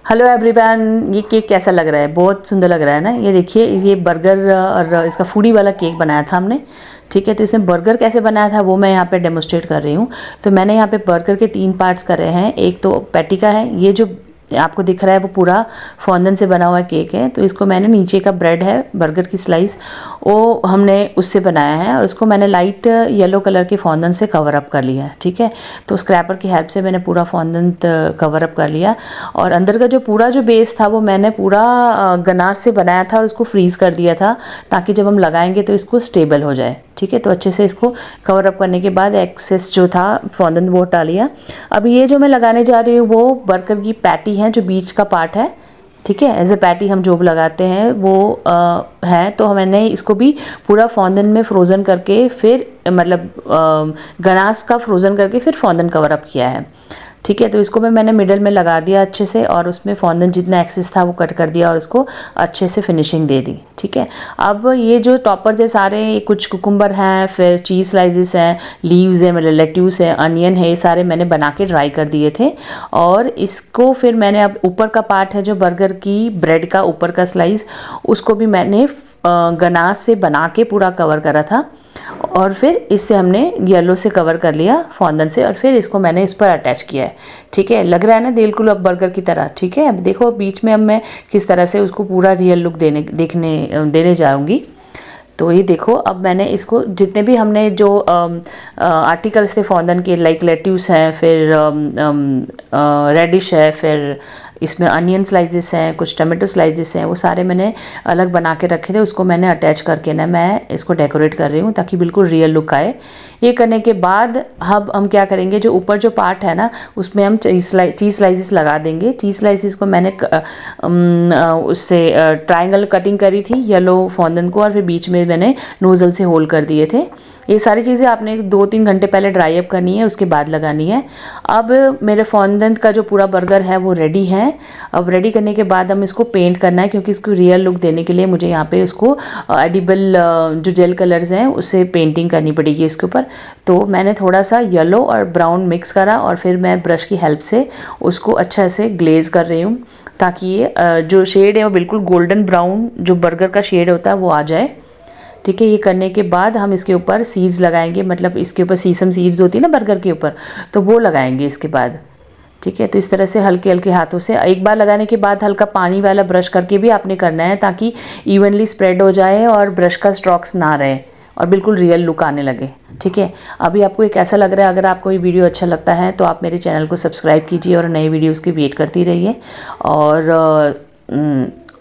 Hello everyone, ये cake कैसा लग रहा है? बहुत सुंदर लग रहा है ना। ये देखिए, ये बर्गर और इसका फूडी वाला केक बनाया था हमने। ठीक है, तो इसमें बर्गर कैसे बनाया था वो मैं यहाँ पे डेमोस्ट्रेट कर रही हूँ। तो मैंने यहाँ पे बर्गर के 3 पार्ट्स करे हैं। एक तो पैटी का है, ये जो आपको दिख रहा है वो पूरा फॉन्डन से बना हुआ केक है। तो इसको मैंने, नीचे का ब्रेड है बर्गर की स्लाइस, वो हमने उससे बनाया है और उसको मैंने लाइट येलो कलर के फॉन्डन से कवर अप कर लिया है। ठीक है, तो स्क्रैपर की हेल्प से मैंने पूरा फॉन्डन कवर अप कर लिया। और अंदर का जो पूरा जो बेस था वो मैंने पूरा गनाश से बनाया था और उसको फ्रीज़ कर दिया था, ताकि जब हम लगाएंगे तो इसको स्टेबल हो जाए। ठीक है, तो अच्छे से इसको कवर अप करने के बाद एक्सेस जो था फॉन्डन वो हटा लिया। अब ये जो मैं लगाने जा रही हूँ वो बर्गर की पैटी है, जो बीच का पार्ट है। ठीक है, एज ए पैटी हम जो लगाते हैं वो है। तो मैंने इसको भी पूरा फॉन्डन में फ्रोज़न करके फिर मतलब गनाश का फ्रोज़न करके फिर फॉन्डन कवर अप किया है। ठीक है, तो इसको मैंने मिडल में लगा दिया अच्छे से, और उसमें फॉन्डन जितना एक्सेस था वो कट कर दिया और उसको अच्छे से फिनिशिंग दे दी। ठीक है, अब ये जो टॉपर्स है सारे, कुछ कुकुम्बर हैं, फिर चीज़ स्लाइसेस हैं, लीव्स है, मतलब लेट्यूस है, अनियन है, ये सारे मैंने बना के ड्राई कर दिए थे। और इसको फिर मैंने, अब ऊपर का पार्ट है जो बर्गर की ब्रेड का ऊपर का स्लाइस, उसको भी मैंने गनाश से बना के पूरा कवर करा था। और फिर इससे हमने येलो से कवर कर लिया फॉन्डन से, और फिर इसको मैंने इस पर अटैच किया है। ठीक है, लग रहा है ना बिल्कुल अब बर्गर की तरह। ठीक है, अब देखो बीच में अब मैं किस तरह से उसको पूरा रियल लुक देने जाऊंगी। तो ये देखो, अब मैंने इसको जितने भी हमने जो आर्टिकल्स थे फॉन्डन के, लाइक लेट्यूस हैं, फिर रेडिश है, फिर इसमें अनियन स्लाइसेस हैं, कुछ टमाटो स्लाइसेस हैं, वो सारे मैंने अलग बना के रखे थे। उसको मैंने अटैच करके ना मैं इसको डेकोरेट कर रही हूँ ताकि बिल्कुल रियल लुक आए। ये करने के बाद अब हम क्या करेंगे, जो ऊपर जो पार्ट है ना उसमें हम चीज़ स्लाइसेस लगा देंगे। चीज़ स्लाइसेस को मैंने उससे ट्रायंगल कटिंग करी थी येलो फॉन्डन को, और फिर बीच में मैंने नोज़ल से होल कर दिए थे। ये सारी चीज़ें आपने 2-3 घंटे पहले ड्राई अप करनी है, उसके बाद लगानी है। अब मेरे फॉन्डन का जो पूरा बर्गर है वो रेडी है। अब रेडी करने के बाद हम इसको पेंट करना है, क्योंकि इसको रियल लुक देने के लिए मुझे यहाँ पे उसको एडिबल जो जेल कलर्स हैं उससे पेंटिंग करनी पड़ेगी उसके ऊपर। तो मैंने थोड़ा सा येलो और ब्राउन मिक्स करा और फिर मैं ब्रश की हेल्प से उसको अच्छा से ग्लेज कर रही हूँ, ताकि ये जो शेड है वो बिल्कुल गोल्डन ब्राउन जो बर्गर का शेड होता है वो आ जाए। ठीक है, ये करने के बाद हम इसके ऊपर सीड्स लगाएंगे, मतलब इसके ऊपर सीसम सीड्स होती है ना बर्गर के ऊपर, तो वो लगाएंगे इसके बाद। ठीक है, तो इस तरह से हल्के हल्के हाथों से एक बार लगाने के बाद हल्का पानी वाला ब्रश करके भी आपने करना है, ताकि इवनली स्प्रेड हो जाए और ब्रश का स्ट्रोक्स ना रहे और बिल्कुल रियल लुक आने लगे। ठीक है, अभी आपको ये कैसा लग रहा है? अगर आपको ये वीडियो अच्छा लगता है तो आप मेरे चैनल को सब्सक्राइब कीजिए और नए वीडियोज़ की वेट करती रहिए,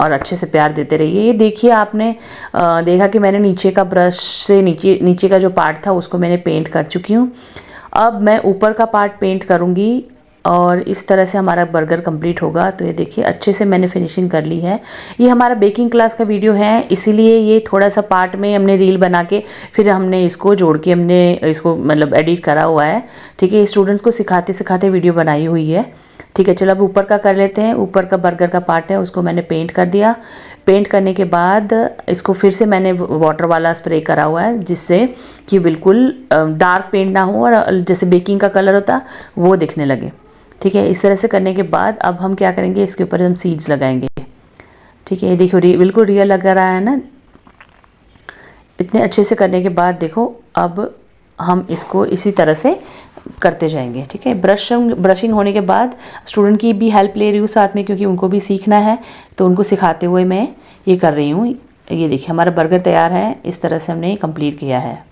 और अच्छे से प्यार देते रहिए। ये देखिए, आपने देखा कि मैंने नीचे का ब्रश से नीचे का जो पार्ट था उसको मैंने पेंट कर चुकी हूँ। अब मैं ऊपर का पार्ट पेंट करूँगी और इस तरह से हमारा बर्गर कंप्लीट होगा। तो ये देखिए, अच्छे से मैंने फिनिशिंग कर ली है। ये हमारा बेकिंग क्लास का वीडियो है, इसीलिए ये थोड़ा सा पार्ट में हमने रील बना के फिर हमने इसको जोड़ के हमने इसको मतलब एडिट करा हुआ है। ठीक है, स्टूडेंट्स को सिखाते सिखाते वीडियो बनाई हुई है। ठीक है, चलो अब ऊपर का कर लेते हैं। ऊपर का बर्गर का पार्ट है उसको मैंने पेंट कर दिया। पेंट करने के बाद इसको फिर से मैंने वाटर वाला स्प्रे करा हुआ है, जिससे कि बिल्कुल डार्क पेंट ना हो और जैसे बेकिंग का कलर होता वो दिखने लगे। ठीक है, इस तरह से करने के बाद अब हम क्या करेंगे, इसके ऊपर हम सीड्स लगाएंगे। ठीक है, ये देखो बिल्कुल रियल लग रहा है ना। इतने अच्छे से करने के बाद देखो, अब हम इसको इसी तरह से करते जाएंगे। ठीक है, ब्रशिंग होने के बाद स्टूडेंट की भी हेल्प ले रही हूँ साथ में, क्योंकि उनको भी सीखना है, तो उनको सिखाते हुए मैं ये कर रही हूँ। ये देखिए, हमारा बर्गर तैयार है। इस तरह से हमने कंप्लीट किया है।